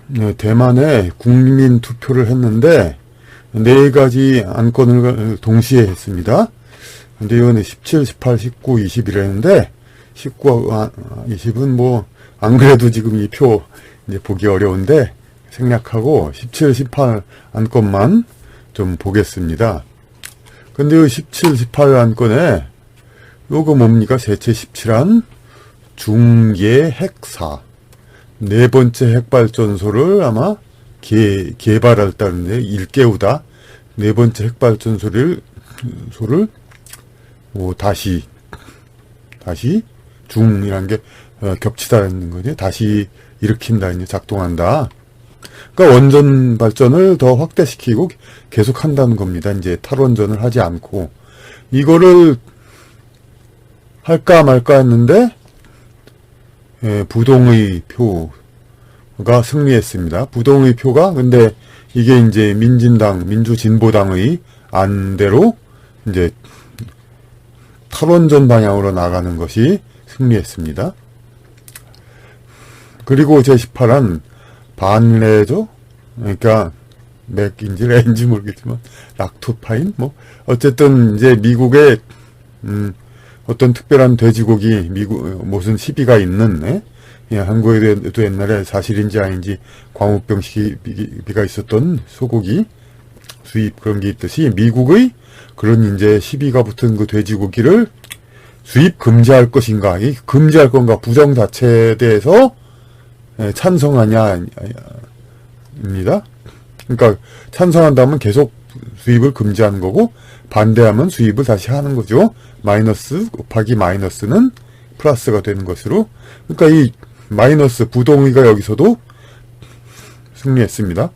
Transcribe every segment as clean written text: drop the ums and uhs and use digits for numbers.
네, 대만에 국민 투표를 했는데 4가지 안건을 동시에 했습니다. 근데 이건 17, 18, 19, 20이라 했는데 19, 20은 뭐 안 그래도 지금 이 표 이제 보기 어려운데 생략하고 17, 18 안건만 좀 보겠습니다. 근데 이 17, 18 안건에 요거 뭡니까? 세체 17안 중계 핵사 4번째 핵발전소를 아마 개발했다는데 일깨우다 4번째 핵발전소를 뭐 다시 중이란 게 겹치다는 거지. 다시 일으킨다, 이제 작동한다. 그러니까 원전 발전을 더 확대시키고 계속 한다는 겁니다. 이제 탈원전을 하지 않고 이거를 할까 말까 했는데 부동의 표가 승리했습니다. 부동의 표가 근데 이게 이제 민주진보당의 안대로 이제 탈원전 방향으로 나가는 것이 승리했습니다. 그리고 제18안 반레죠? 그러니까 맥인지 레인지 모르겠지만 락토파인 뭐 어쨌든 이제 미국의 어떤 특별한 돼지고기 무슨 시비가 있는 한국에도 옛날에 사실인지 아닌지 광우병 시비가 있었던 소고기 수입 그런 게 있듯이 미국의 그런 이제 시비가 붙은 그 돼지고기를 수입 금지할 것인가, 금지할 건가 부정 자체에 대해서 찬성하냐입니다. 그러니까 찬성한다면 계속 수입을 금지하는 거고 반대하면 수입을 다시 하는 거죠. 마이너스 곱하기 마이너스는 플러스가 되는 것으로. 그러니까 이 마이너스 부동의가 여기서도 승리했습니다.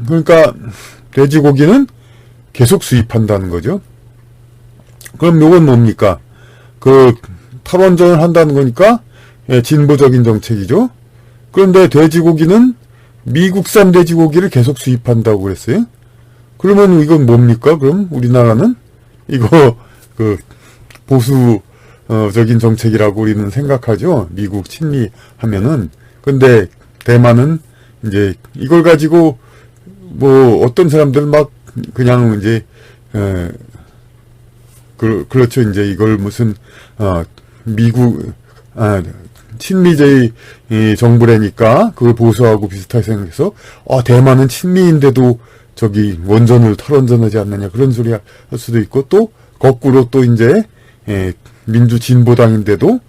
그러니까 돼지고기는 계속 수입한다는 거죠. 그럼 요건 뭡니까? 그 탈원전을 한다는 거니까 진보적인 정책이죠. 그런데 돼지고기는 미국산 돼지고기를 계속 수입한다고 그랬어요. 그러면 이건 뭡니까? 그럼 우리나라는 이거 그 보수적인 정책이라고 우리는 생각하죠. 미국 친미 하면은. 근데 대만은 이제 이걸 가지고 뭐 어떤 사람들 막 그냥 이제 그렇죠. 이제 이걸 무슨 미국 친미제의 정부라니까 그걸 보수하고 비슷하게 생각해서 대만은 친미인데도 저기 원전을 탈원전하지 않느냐 그런 소리 할 수도 있고 또 거꾸로 또 이제 민주진보당인데도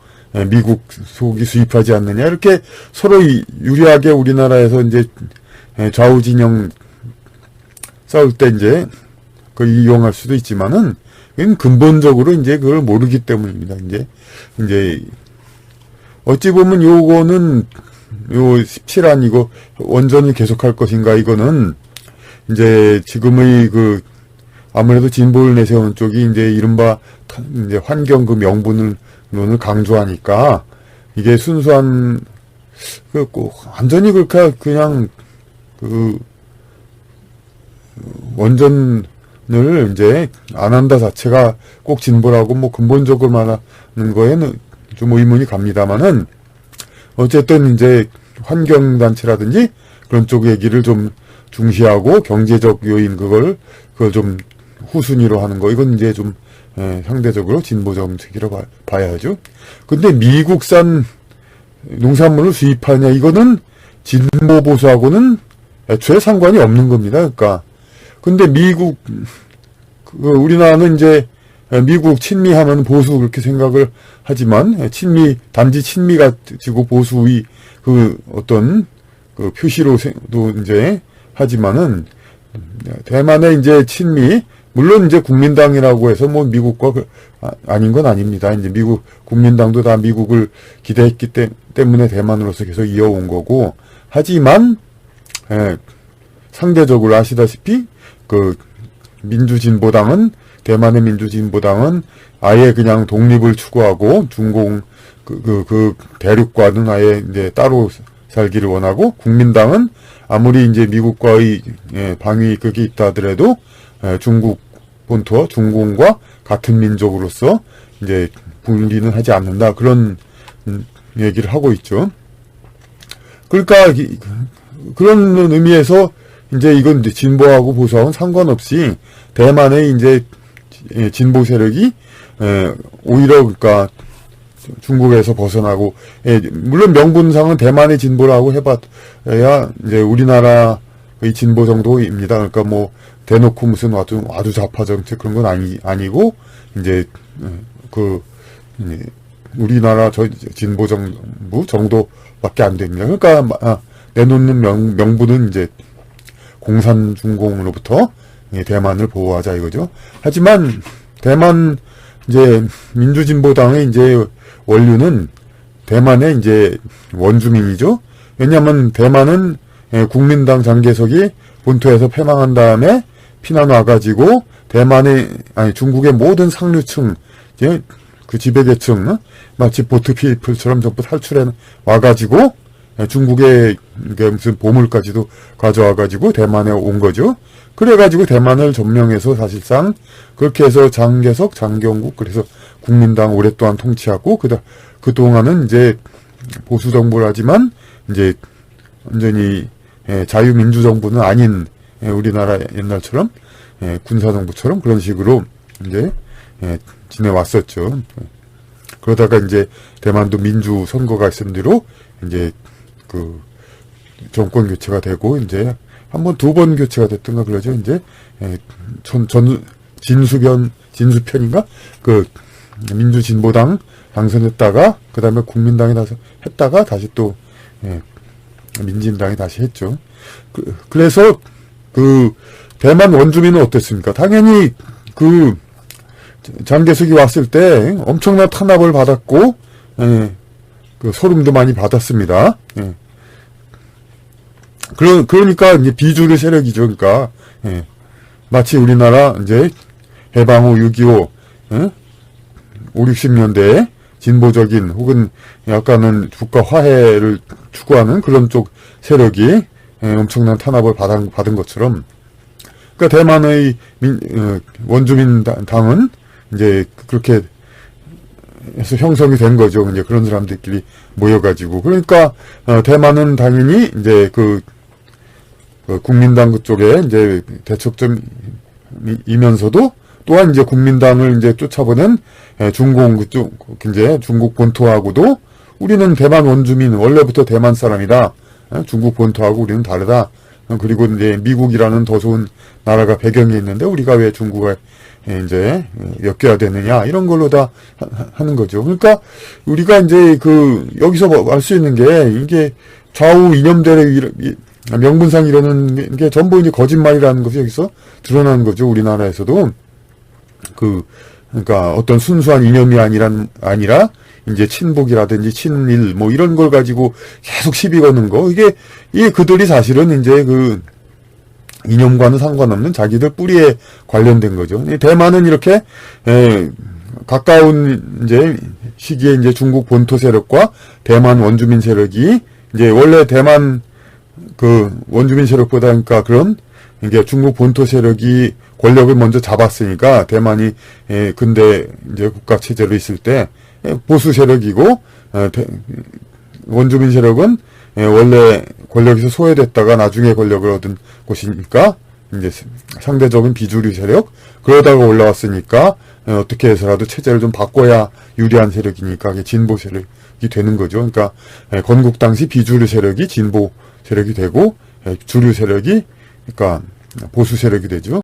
미국 소고기 수입하지 않느냐 이렇게 서로 유리하게 우리나라에서 이제 좌우 진영 싸울 때 이제 그걸 이용할 수도 있지만은 이건 근본적으로 이제 그걸 모르기 때문입니다. 이제 어찌 보면 요거는 요 17안 이거 원전을 계속할 것인가 이거는 이제 지금의 그 아무래도 진보를 내세우는 쪽이 이제 이른바 이제 환경 그 명분을 강조하니까 이게 순수한 그 완전히 그렇게 그냥 그 원전을 이제 안 한다 자체가 꼭 진보라고 뭐 근본적으로 말하는 거에는 좀 의문이 갑니다만은 어쨌든 이제 환경단체라든지 그런 쪽 얘기를 좀 중시하고 경제적 요인 그걸 좀 후순위로 하는 거 이건 이제 좀 상대적으로 진보 정책이라고 봐야죠. 근데 미국산 농산물을 수입하냐 이거는 진보 보수하고는 애초에 상관이 없는 겁니다. 그러니까 근데 우리나라는 이제 미국 친미하면 보수 그렇게 생각을 하지만 단지 친미가 지고 보수의 그 어떤 그 표시로도 이제 하지만은 대만의 이제 친미 물론 이제 국민당이라고 해서 뭐 미국과 아닌 건 아닙니다. 이제 미국 국민당도 다 미국을 기대했기 때문에 대만으로서 계속 이어온 거고 하지만 상대적으로 아시다시피 그 대만의 민주진보당은 아예 그냥 독립을 추구하고 중공 그 대륙과는 아예 이제 따로 살기를 원하고 국민당은 아무리 이제 미국과의 방위 그게 있다 하더라도 중국 본토와 중공과 같은 민족으로서 이제 분리는 하지 않는다 그런 얘기를 하고 있죠. 그러니까 그런 의미에서 이제 이건 진보하고 보수하고는 상관없이 대만의 이제 진보 세력이 오히려 그러니까 중국에서 벗어나고, 물론 명분상은 대만의 진보라고 해봐야 이제 우리나라의 진보 정도입니다. 그러니까 뭐 대놓고 무슨 아주 좌파 정책 그런 건 아니고 이제 우리나라 진보 정부 정도밖에 안 됩니다. 그러니까 내놓는 명분은 이제 공산중공으로부터 대만을 보호하자 이거죠. 하지만 대만 이제 민주진보당의 이제 원류는 대만의 이제 원주민이죠. 왜냐하면 대만은 국민당 장개석이 본토에서 패망한 다음에 피난 와가지고 중국의 모든 상류층, 이제 그 지배계층, 마치 보트피플처럼 전부 탈출해 와가지고 중국의 무슨 보물까지도 가져와가지고 대만에 온 거죠. 그래가지고 대만을 점령해서 사실상 그렇게 해서 장개석, 장경국, 그래서 국민당 오랫동안 통치하고 그동안은 이제 보수 정부를 하지만 이제 완전히 자유민주 정부는 아닌 우리나라 옛날처럼 군사정부처럼 그런 식으로 이제 지내왔었죠. 그러다가 이제 대만도 민주 선거가 있은 뒤로 이제 그 정권 교체가 되고 이제 한번 두 번 교체가 됐던가 그러죠. 이제 진수편인가 그 민주진보당 당선했다가 그 다음에 국민당이 했다가 다시 또 민진당이 다시 했죠. 그래서 그 대만 원주민은 어땠습니까? 당연히 그 장개석이 왔을 때 엄청난 탄압을 받았고 그 소름도 많이 받았습니다. 그러니까 이제 비주류 세력이죠. 그러니까 마치 우리나라 이제 해방 후 6.25 5, 60년대에 진보적인 혹은 약간은 국가 화해를 추구하는 그런 쪽 세력이 엄청난 탄압을 받은 것처럼, 그러니까 대만의 원주민 당은 이제 그렇게 해서 형성이 된 거죠. 이제 그런 사람들끼리 모여가지고. 그러니까 대만은 당연히 이제 그 국민당 그쪽에 이제 대척점이면서도 또한 이제 국민당을 이제 쫓아보낸 중공 그쪽 이제 중국 본토하고도 우리는 대만 원주민 원래부터 대만 사람이다. 중국 본토하고 우리는 다르다. 그리고 이제 미국이라는 더 좋은 나라가 배경에 있는데 우리가 왜 중국에 이제 엮여야 되느냐 이런 걸로 다 하는 거죠. 그러니까 우리가 이제 여기서 알 수 있는 게 이게 좌우 이념들의 명분상 이러는 게 전부 이제 거짓말이라는 것이 여기서 드러나는 거죠. 우리나라에서도 그러니까 어떤 순수한 이념이 아니라 이제 친북이라든지 친일 뭐 이런 걸 가지고 계속 시비 거는 거, 이게 그들이 사실은 이제 이념과는 상관없는 자기들 뿌리에 관련된 거죠. 대만은 이렇게 가까운 이제 시기에 이제 중국 본토 세력과 대만 원주민 세력이 이제 원래 대만 원주민 세력보다 그러니까 그런 이게 중국 본토 세력이 권력을 먼저 잡았으니까 대만이 근대 이제 국가 체제로 있을 때 보수 세력이고 원주민 세력은 원래 권력에서 소외됐다가 나중에 권력을 얻은 곳이니까 이제 상대적인 비주류 세력, 그러다가 올라왔으니까 어떻게 해서라도 체제를 좀 바꿔야 유리한 세력이니까 이게 진보 세력이 되는 거죠. 그러니까 건국 당시 비주류 세력이 진보 세력이 되고 주류 세력이 그러니까 보수 세력이 되죠.